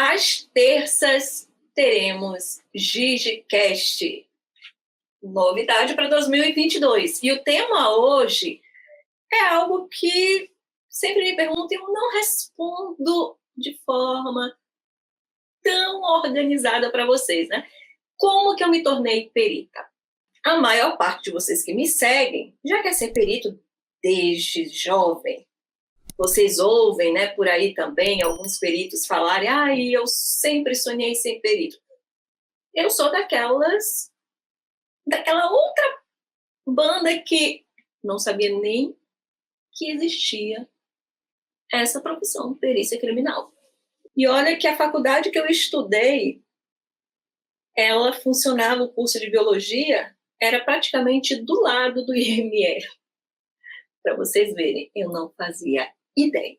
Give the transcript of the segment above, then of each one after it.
Às terças teremos GigiCast, novidade para 2022. E o tema hoje é algo que sempre me perguntam e eu não respondo de forma tão organizada para vocês, né? Como que eu me tornei perita? A maior parte de vocês que me seguem já quer ser perito desde jovem. Vocês ouvem, né, por aí também, alguns peritos falarem, eu sempre sonhei em ser perito. Eu sou daquela outra banda que não sabia nem que existia essa profissão, perícia criminal. E olha que a faculdade que eu estudei, ela funcionava, o curso de biologia era praticamente do lado do IML. Para vocês verem, eu não fazia ideia.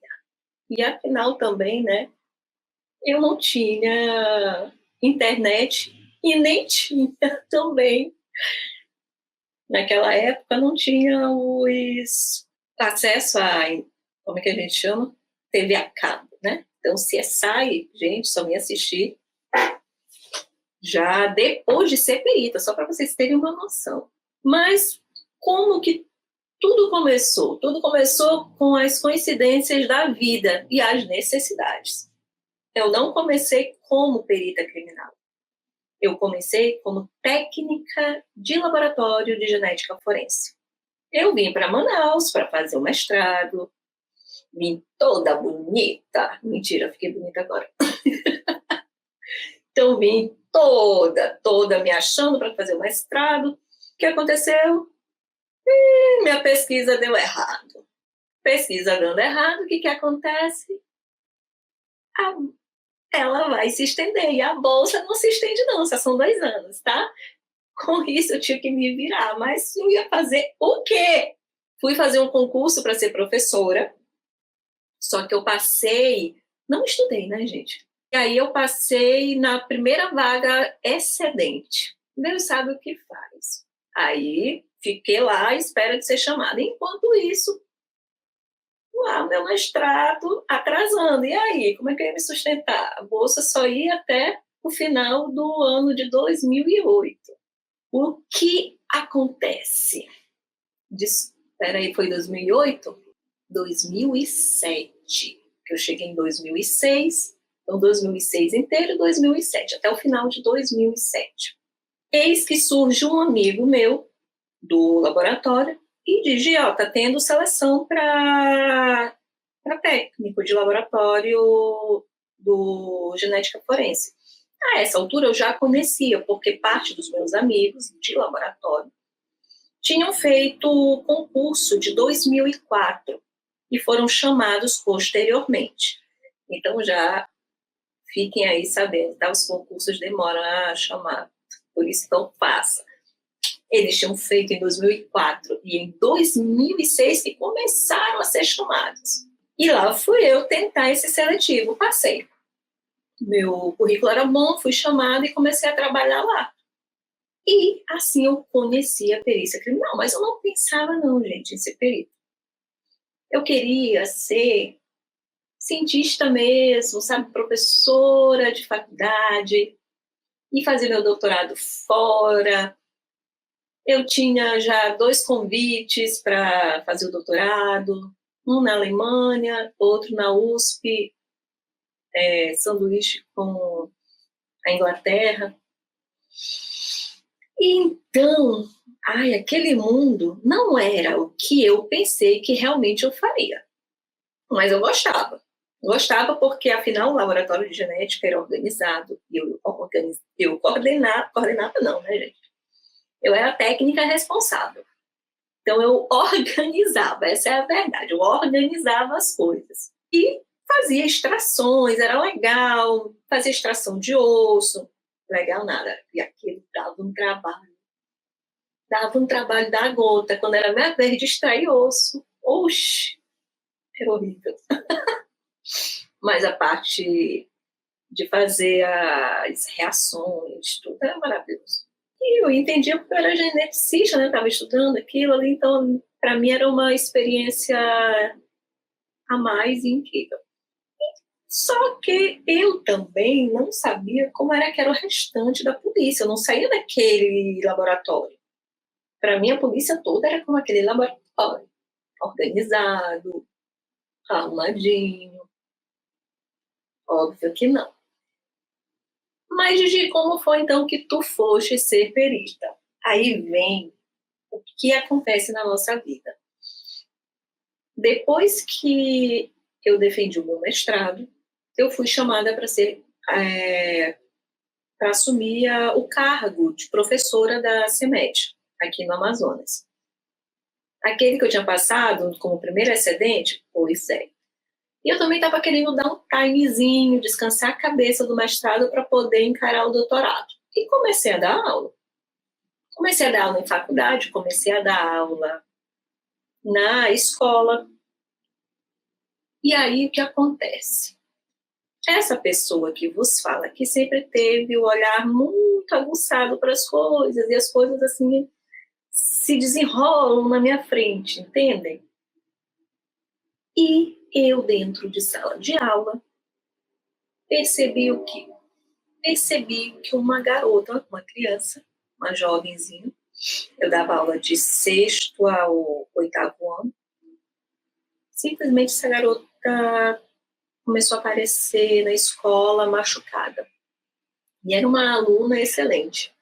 E afinal também, né, eu não tinha internet e nem tinha também, naquela época, não tinha os acesso a, como é que a gente chama? TV a cabo, né? Então, CSI, gente, só me assistir já depois de ser perita, só para vocês terem uma noção. Mas como que tudo começou? Tudo começou com as coincidências da vida e as necessidades. Eu não comecei como perita criminal. Eu comecei como técnica de laboratório de genética forense. Eu vim para Manaus para fazer o mestrado, vim toda bonita. Mentira, fiquei bonita agora. Então, vim toda me achando para fazer o mestrado. O que aconteceu? Minha pesquisa deu errado. Pesquisa dando errado, o que acontece? Ela vai se estender. E a bolsa não se estende, não. Só são 2 anos, tá? Com isso, eu tinha que me virar. Mas eu ia fazer o quê? Fui fazer um concurso para ser professora. Só que eu passei... Não estudei, né, gente? E aí eu passei na primeira vaga excedente. Deus sabe o que faz. Aí fiquei lá à espera de ser chamada. Enquanto isso, lá meu mestrado atrasando. E aí, como é que eu ia me sustentar? A bolsa só ia até o final do ano de 2008. O que acontece? Espera aí, foi 2008? 2007. Que eu cheguei em 2006. Então, 2006 inteiro, 2007, até o final de 2007. Eis que surge um amigo meu do laboratório e diz, tá tendo seleção para técnico de laboratório do genética forense. A essa altura eu já conhecia, porque parte dos meus amigos de laboratório tinham feito o concurso de 2004 e foram chamados posteriormente. Então já fiquem aí sabendo, tá? Os concursos demoram a chamar, por isso não passa. Eles tinham feito em 2004 e em 2006 que começaram a ser chamados. E lá fui eu tentar esse seletivo, passei. Meu currículo era bom, fui chamada e comecei a trabalhar lá. E assim eu conheci a perícia criminal, mas eu não pensava não, gente, em ser perito. Eu queria ser cientista mesmo, sabe, professora de faculdade, e fazer meu doutorado fora. Eu tinha já 2 convites para fazer o doutorado, um na Alemanha, outro na USP, sanduíche com a Inglaterra. E então, aquele mundo não era o que eu pensei que realmente eu faria. Mas eu gostava. Gostava porque, afinal, o laboratório de genética era organizado. E eu coordenava não, né, gente? Eu era a técnica responsável. Então, eu organizava, essa é a verdade. Eu organizava as coisas. E fazia extrações, era legal. Fazia extração de osso. Legal nada. E aquilo dava um trabalho. Dava um trabalho da gota. Quando era minha vez de extrair osso. Oxi! Era horrível. Mas a parte de fazer as reações, tudo era maravilhoso. E eu entendia porque eu era geneticista, né? Estava estudando aquilo ali, então para mim era uma experiência a mais incrível. E Só que eu também não sabia como era que era o restante da polícia. Eu não saía daquele laboratório. Para mim, a polícia toda era como aquele laboratório. Organizado, arrumadinho. Óbvio que não. Mas, Gigi, como foi então que tu foste ser perita? Aí vem o que acontece na nossa vida. Depois que eu defendi o meu mestrado, eu fui chamada para ser para assumir o cargo de professora da CEMED, aqui no Amazonas. Aquele que eu tinha passado como primeiro excedente, pois é. E eu também estava querendo dar um timezinho, descansar a cabeça do mestrado para poder encarar o doutorado. E comecei a dar aula. Comecei a dar aula em faculdade, comecei a dar aula na escola. E aí o que acontece? Essa pessoa que vos fala, que sempre teve o olhar muito aguçado para as coisas, e as coisas assim se desenrolam na minha frente, entendem? E eu, dentro de sala de aula, percebi o quê? Percebi que uma garota, uma criança, uma jovenzinha, eu dava aula de 6º ao 8º ano, simplesmente essa garota começou a aparecer na escola machucada. E era uma aluna excelente.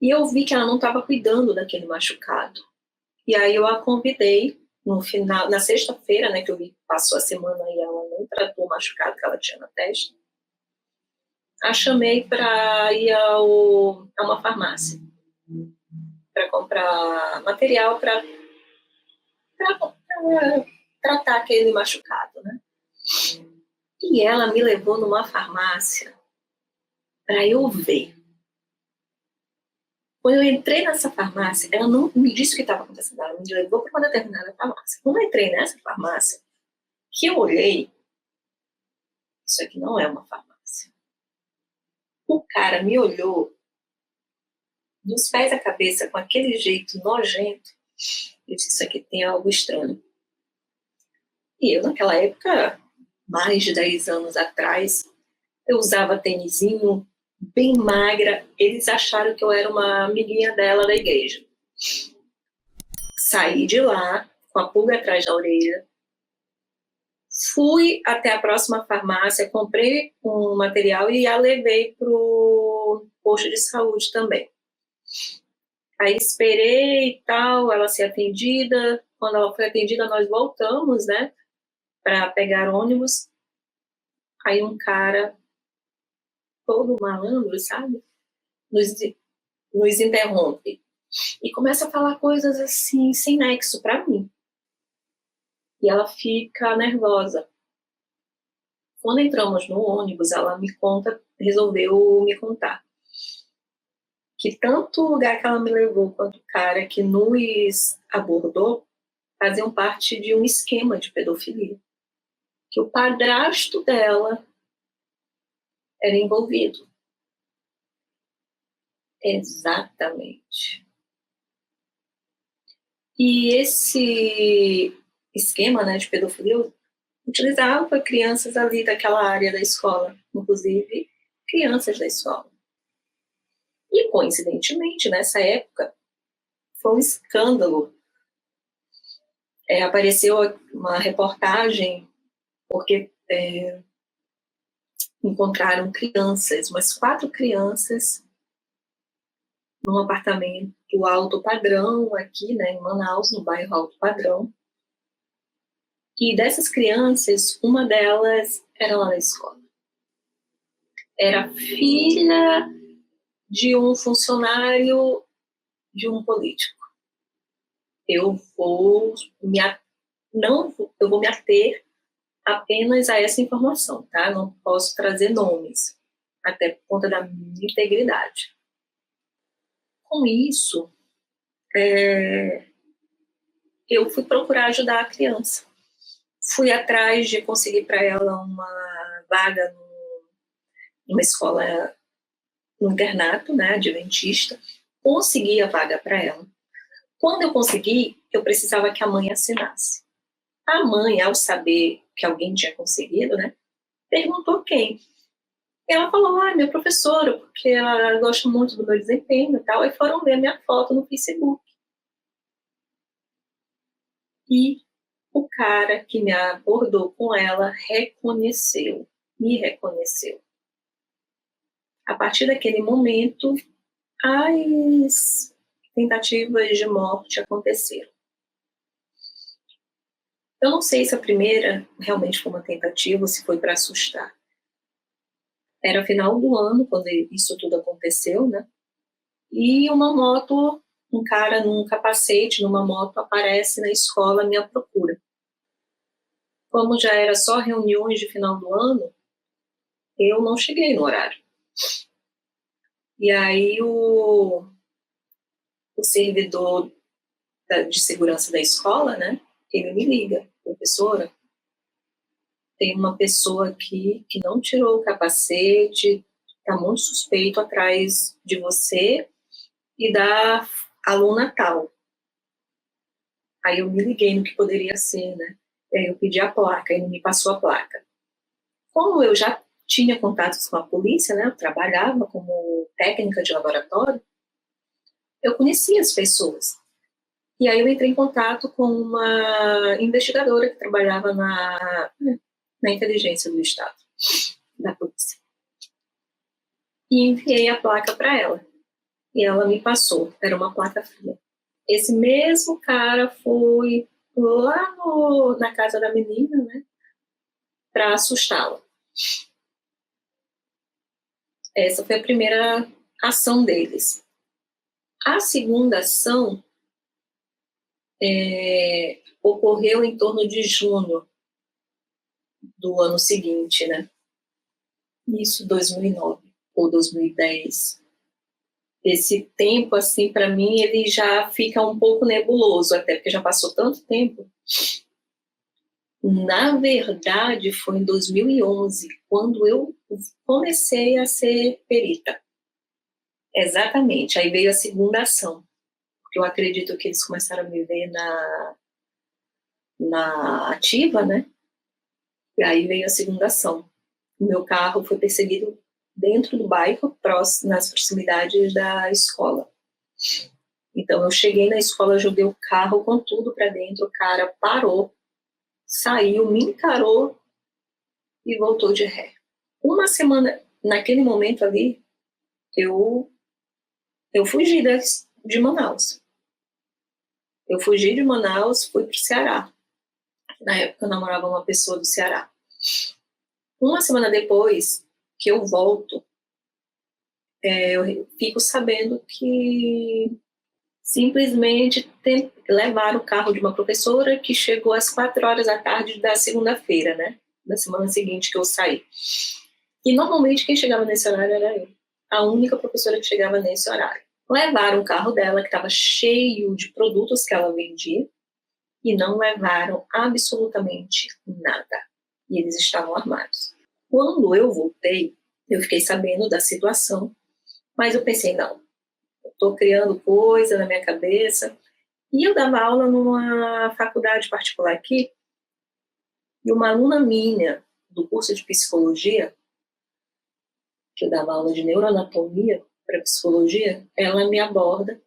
E eu vi que ela não estava cuidando daquele machucado. E aí eu a convidei no final, na sexta-feira, né, que eu vi que passou a semana e ela não tratou o machucado que ela tinha na testa. A chamei para ir a uma farmácia para comprar material para tratar aquele machucado, né? E ela me levou numa farmácia para eu ver. Quando eu entrei nessa farmácia, ela não me disse o que estava acontecendo, ela me levou para uma determinada farmácia. Quando eu entrei nessa farmácia, que eu olhei, isso aqui não é uma farmácia. O cara me olhou dos pés à cabeça com aquele jeito nojento. Eu disse, isso aqui tem algo estranho. E eu, naquela época, mais de 10 anos atrás, eu usava tênisinho, bem magra. Eles acharam que eu era uma amiguinha dela da igreja. Saí de lá, com a pulga atrás da orelha, fui até a próxima farmácia, comprei um material e a levei para o posto de saúde também. Aí esperei e tal, ela ser atendida. Quando ela foi atendida, nós voltamos, né, para pegar ônibus. Aí um cara, todo malandro, sabe, nos interrompe e começa a falar coisas assim, sem nexo para mim. E ela fica nervosa. Quando entramos no ônibus, ela resolveu me contar que tanto o lugar que ela me levou quanto o cara que nos abordou faziam parte de um esquema de pedofilia. Que o padrasto dela era envolvido. Exatamente. E esse esquema, né, de pedofilia utilizava crianças ali daquela área da escola, inclusive crianças da escola. E, coincidentemente, nessa época, foi um escândalo. Apareceu uma reportagem, porque encontraram crianças, umas 4 crianças, num apartamento alto padrão, aqui, né, em Manaus, no bairro Alto Padrão. E dessas crianças, uma delas era lá na escola. Era filha de um funcionário de um político. Eu vou me ater apenas a essa informação, tá? Não posso trazer nomes, até por conta da minha integridade. Com isso, eu fui procurar ajudar a criança. Fui atrás de conseguir para ela uma vaga numa escola, no internato, né, adventista. Consegui a vaga para ela. Quando eu consegui, eu precisava que a mãe assinasse. A mãe, ao saber que alguém tinha conseguido, né, perguntou quem. E ela falou, minha professora, porque ela gosta muito do meu desempenho e tal. Aí foram ver minha foto no Facebook. E o cara que me abordou com ela me reconheceu. A partir daquele momento, as tentativas de morte aconteceram. Eu não sei se a primeira realmente foi uma tentativa ou se foi para assustar. Era final do ano, quando isso tudo aconteceu, né? E uma moto, um cara num capacete, numa moto, aparece na escola à minha procura. Como já era só reuniões de final do ano, eu não cheguei no horário. E aí o servidor de segurança da escola, né, ele me liga, professora, tem uma pessoa aqui que não tirou o capacete, tá muito suspeito atrás de você e da aluna tal. Aí eu me liguei no que poderia ser, né? E aí eu pedi a placa, ele me passou a placa. Como eu já tinha contatos com a polícia, né? Eu trabalhava como técnica de laboratório, eu conhecia as pessoas. E aí eu entrei em contato com uma investigadora que trabalhava na inteligência do Estado, da polícia. E enviei a placa para ela. E ela me passou, era uma placa fria. Esse mesmo cara foi lá na casa da menina, né, para assustá-la. Essa foi a primeira ação deles. A segunda ação ocorreu em torno de junho do ano seguinte, né? Isso 2009 ou 2010. Esse tempo, assim, para mim, ele já fica um pouco nebuloso, até porque já passou tanto tempo. Na verdade, foi em 2011, quando eu comecei a ser perita. Exatamente, aí veio a segunda ação, porque eu acredito que eles começaram a me ver na ativa, né? E aí veio a segunda ação. O meu carro foi perseguido dentro do bairro, nas proximidades da escola. Então eu cheguei na escola, joguei o carro com tudo para dentro, o cara parou, saiu, me encarou e voltou de ré. Uma semana, naquele momento ali, eu fugi de Manaus. Eu fugi de Manaus, fui para o Ceará. Na época eu namorava uma pessoa do Ceará. Uma semana depois que eu volto, eu fico sabendo que simplesmente levaram o carro de uma professora que chegou às 4 horas da tarde da segunda-feira, né? Da semana seguinte que eu saí. E normalmente quem chegava nesse horário era eu. A única professora que chegava nesse horário. Levaram o carro dela, que estava cheio de produtos que ela vendia, e não levaram absolutamente nada. E eles estavam armados. Quando eu voltei, eu fiquei sabendo da situação, mas eu pensei, não, eu estou criando coisa na minha cabeça. E eu dava aula numa faculdade particular aqui, e uma aluna minha, do curso de psicologia, que eu dava aula de neuroanatomia para psicologia, ela me aborda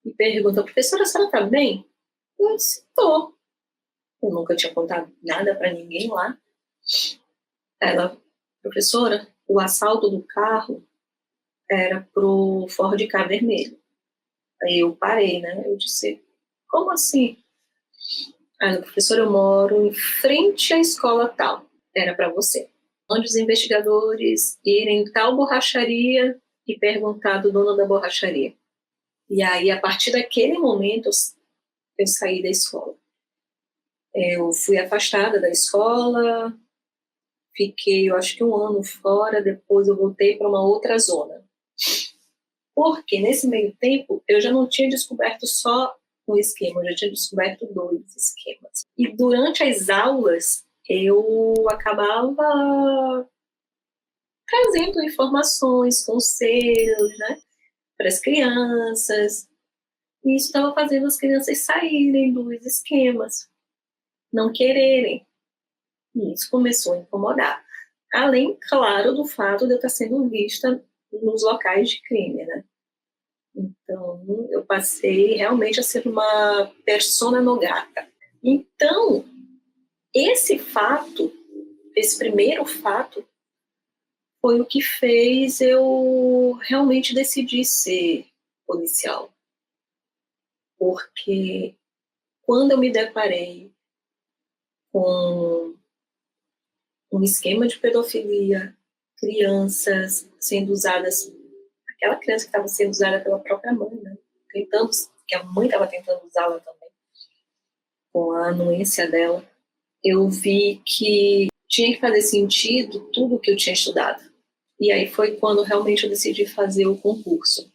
e pergunta, professora, a senhora está bem? Eu disse, estou. Eu nunca tinha contado nada para ninguém lá. Ela, professora, o assalto do carro era pro Ford Ka vermelho. Aí eu parei, né? Eu disse, como assim? Aí, professora, eu moro em frente à escola tal. Era para você. Onde os investigadores irem em tal borracharia e perguntar do dono da borracharia. E aí, a partir daquele momento, eu saí da escola. Eu fui afastada da escola, fiquei, eu acho que 1 ano fora, depois eu voltei para uma outra zona. Porque nesse meio tempo, eu já não tinha descoberto só um esquema, eu já tinha descoberto 2 esquemas. E durante as aulas, eu acabava trazendo informações, conselhos, né, para as crianças. E isso estava fazendo as crianças saírem dos esquemas. não quererem. E isso começou a incomodar. Além, claro, do fato de eu estar sendo vista nos locais de crime, né? Então, eu passei realmente a ser uma persona non grata. Então, esse fato, esse primeiro fato, foi o que fez eu realmente decidir ser policial. Porque quando eu me deparei com um esquema de pedofilia, crianças sendo usadas, aquela criança que estava sendo usada pela própria mãe, né? Tentando, que a mãe estava tentando usá-la também, com a anuência dela, eu vi que tinha que fazer sentido tudo que eu tinha estudado. E aí foi quando realmente eu decidi fazer o concurso,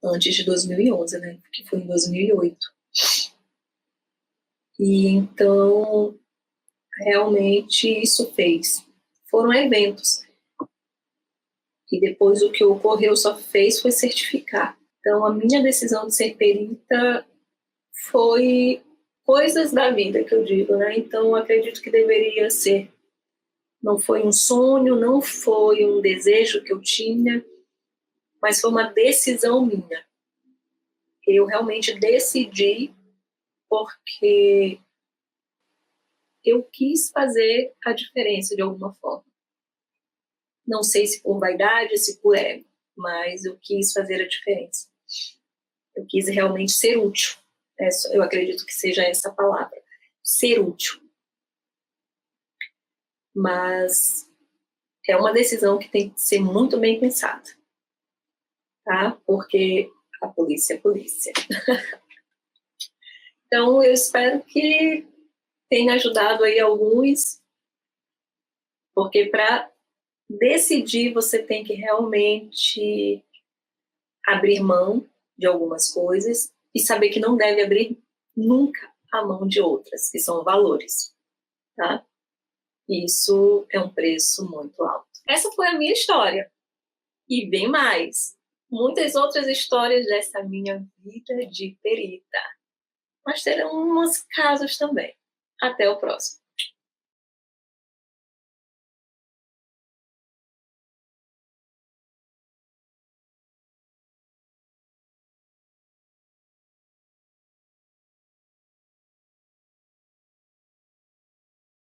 antes de 2011, né? Que foi em 2008. E então, realmente isso fez. Foram eventos. E depois o que ocorreu só fez foi certificar. Então, a minha decisão de ser perita foi coisas da vida, que eu digo, né? Então, acredito que deveria ser. Não foi um sonho, não foi um desejo que eu tinha, mas foi uma decisão minha. Eu realmente decidi porque eu quis fazer a diferença de alguma forma. Não sei se por vaidade, se por ego, mas eu quis fazer a diferença. Eu quis realmente ser útil. Eu acredito que seja essa a palavra, ser útil. Mas é uma decisão que tem que ser muito bem pensada, tá? Porque a polícia é polícia. Então, eu espero que tenha ajudado aí alguns, porque para decidir você tem que realmente abrir mão de algumas coisas e saber que não deve abrir nunca a mão de outras, que são valores, tá? Isso é um preço muito alto. Essa foi a minha história. E bem mais. Muitas outras histórias dessa minha vida de perita. Mas terão uns casos também. Até o próximo.